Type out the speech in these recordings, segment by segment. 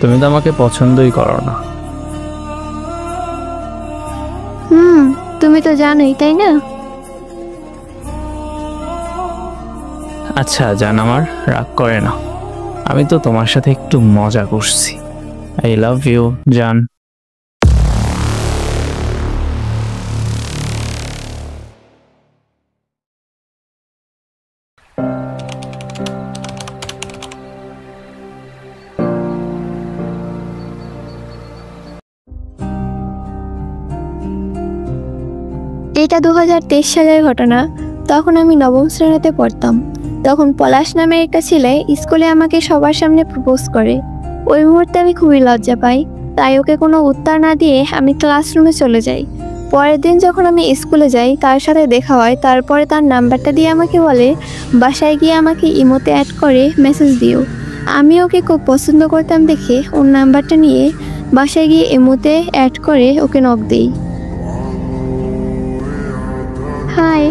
তুমি তো আমাকে পছন্দই করো না। তুমি তো জানোই, তাই না? আচ্ছা জান, আমার রাগ করে না। আমি তো তোমার সাথে একটু মজা করছি। আই লাভ ইউ জান। এটা 2023 সালের ঘটনা। তখন আমি নবম শ্রেণীতে পড়তাম। তখন পলাশ নামের একটা ছেলে স্কুলে আমাকে সবার সামনে প্রপোজ করে। ওই মুহূর্তে আমি খুবই লজ্জা পাই, তাই ওকে কোনো উত্তর না দিয়ে আমি ক্লাসরুমে চলে যাই। পরের দিন যখন আমি স্কুলে যাই, তার সাথে দেখা হয়। তারপরে তার নাম্বারটা দিয়ে আমাকে বলে বাসায় গিয়ে আমাকে ইমোতে অ্যাড করে মেসেজ দিও। আমি ওকে খুব পছন্দ করতাম দেখে ওর নাম্বারটা নিয়ে বাসায় গিয়ে ইমোতে অ্যাড করে ওকে নক দিই। হাই,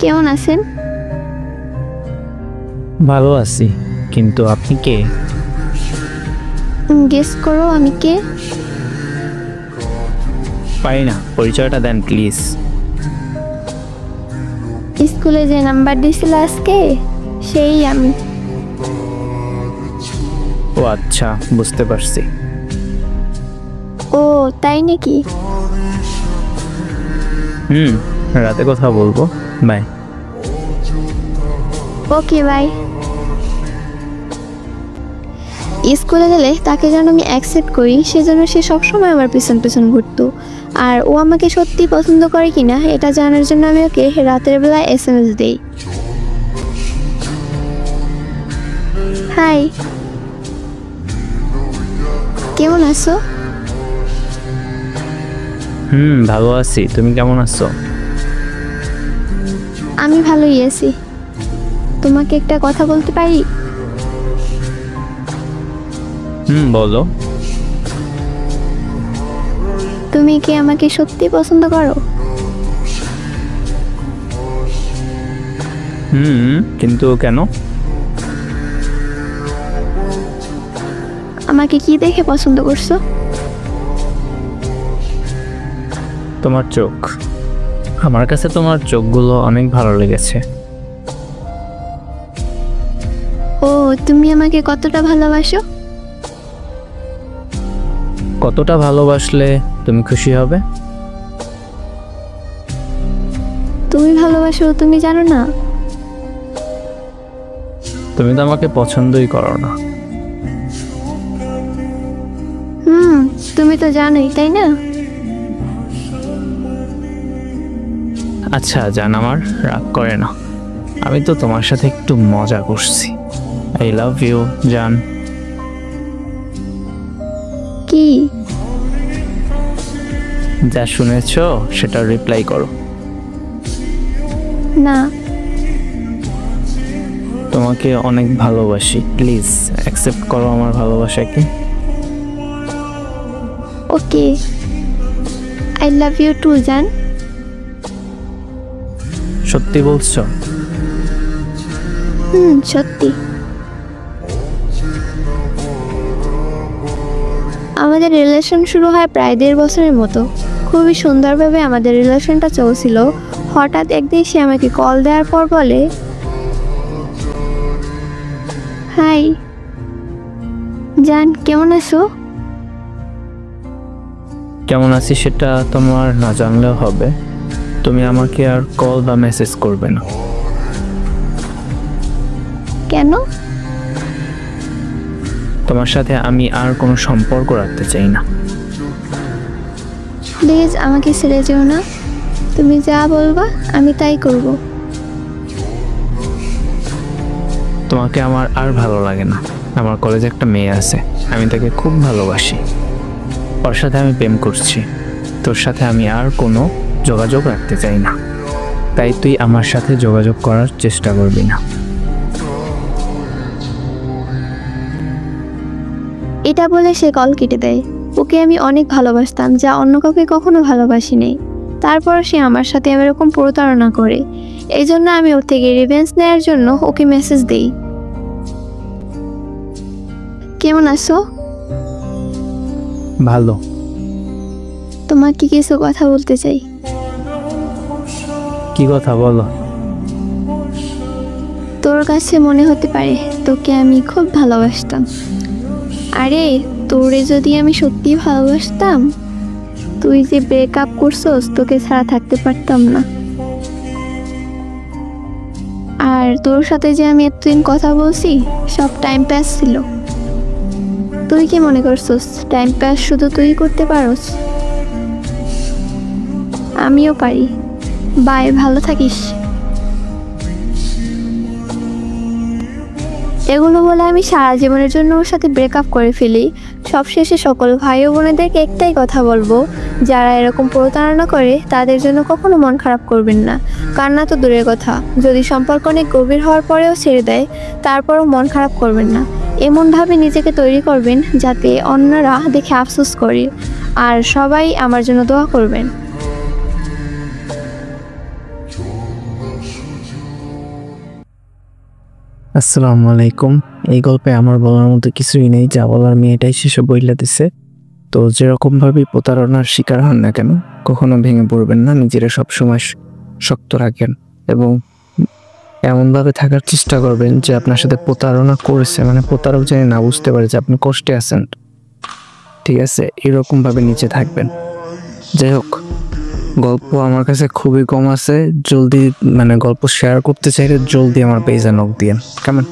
কেমন আছেন? ভালো আছি, কিন্তু আপনি কে? গেস করো আমি কে। পারি না, পরিচয়টা দেন প্লিজ। স্কুলে যে নাম্বার দিছিল আজকে, সেই আমি। ও আচ্ছা, বুঝতে পারছি। ও তাই নাকি? রাতে কথা বলবো, বাই। Okay bye. স্কুলে গেলে তাকে যেন আমি অ্যাকসেপ্ট করি, সেজন্য সে সবসময় আমার পিছন পিছন ঘুরতো। আর ও আমাকে সত্যি পছন্দ করে কিনা এটা জানার জন্য আমি ওকে রাতের বেলা SMS দিই। হাই, কেমন আছো? ভালো আছি, তুমি কেমন আছো? আমি ভালোই আছি। তোমাকে একটা কথা বলতে পারি? বলো। তুমি কি আমাকে সত্যি পছন্দ করো? কিন্তু কেন? আমাকে কি দেখে পছন্দ করছো? তোমার চোখ। আমার কাছে তোমার চোখগুলো অনেক ভালো লেগেছে। ও, তুমি আমাকে কতটা ভালোবাসো? কতটা ভালোবাসলে তুমি খুশি হবে? তুমি ভালোবাসো তুমি জানো না? তুমি তো আমাকে পছন্দই করো না। তুমি তো জানোই, তাই না? আচ্ছা জান, আমার রাগ করে না। আমি তো তোমার সাথে একটু মজা করছি। আই লাভ ইউ জান। কি? যা শুনেছো সেটা রিপ্লাই করো। না। তোমাকে অনেক ভালোবাসি, প্লিজ অ্যাকসেপ্ট করো আমার ভালোবাসাকে। ওকে, আই লাভ ইউ টু জান। সত্যি বলছো? সত্যি। আমাদের রিলেশন শুরু হয় প্রায় 1.5 বছরের মতো। খুবই সুন্দরভাবে আমাদের রিলেশনটা চলছিল। হঠাৎ একদিন সে আমাকে কল দেওয়ার পর বলে, হাই জান, কেমন আছো? কেমন আছি সেটা তোমার না জানলেও হবে। তুমি আমাকে আর কল বা মেসেজ করবে না। কেন? তোমার সাথে আমি আর কোনো সম্পর্ক রাখতে চাই না। প্লিজ আমাকে ছেড়ে যেও না। তুমি যা বলবা আমি তাই করব। তোমাকে আমার আর ভালো লাগে না। আমার কলেজে একটা মেয়ে আছে, আমি তাকে খুব ভালোবাসি। ওর সাথে আমি প্রেম করছি। তোর সাথে আমি আর কোনো যোগাযোগ রাখতে চাই না। তাই তুই আমার সাথে যোগাযোগ করার চেষ্টা করবি না। এটা বলে সে কল কেটে দেয়। ওকে আমি অনেক ভালোবাসতাম, যা অন্য কাউকে কখনো ভালোবাসি নাই। তারপর সে আমার সাথে এরকম প্রতারণা করে। এই জন্য আমি ওর থেকে রিভেঞ্জ নেওয়ার জন্য ওকে মেসেজ দেই। কেমন আছো? ভালো। তোমাকে কিছু কথা বলতে চাই। কি কথা বলো? তোর কাছে মনে হতে পারে তোকে আমি খুব ভালোবাসতাম। আরে, তোরে যদি আমি সত্যি ভালোবাসতাম, তুই যে ব্রেকআপ করছস, তোকে ছাড়া থাকতে পারতাম না। আর তোর সাথে যে আমি এতদিন কথা বলছি, সব টাইম পাস ছিল। তুই কি মনে করছস টাইম পাস শুধু তুই করতে পারস? আমিও পারি। বাই, ভালো থাকিস। এগুলো বলে আমি সারা জীবনের জন্য ওর সাথে ব্রেকআপ করে ফেলি। সবশেষে সকল ভাই ও বোনেদেরকে একটাই কথা বলবো, যারা এরকম প্রতারণা করে তাদের জন্য কখনো মন খারাপ করবেন না। কান্না তো দূরের কথা, যদি সম্পর্ক অনেক গভীর হওয়ার পরেও ছেড়ে দেয়, তারপরও মন খারাপ করবেন না। এমনভাবে নিজেকে তৈরি করবেন যাতে অন্যরা দেখে আফসোস করে। আর সবাই আমার জন্য দোয়া করবেন। আসসালামু আলাইকুম। এই গল্পে আমার বলার মতো কিছুই নেই, যা বলার মেয়েটাই সেসব বইলা দিছে। তো যেরকম ভাবে প্রতারণার শিকার হন না কেন, কখনো ভেঙে পড়বেন না, নিজেরা সবসময় শক্ত রাখেন এবং এমনভাবে থাকার চেষ্টা করবেন যে আপনার সাথে প্রতারণা করেছে, মানে প্রতারক যেন না বুঝতে পারে যে আপনি কষ্টে আছেন। ঠিক আছে, এরকমভাবে নিচে থাকবেন। যাই হোক, গল্প আমার কাছে খুবই কম আছে। জলদি গল্প শেয়ার করতে চাইলে জলদি আমার পেজে নক দিয়েন। কেমন?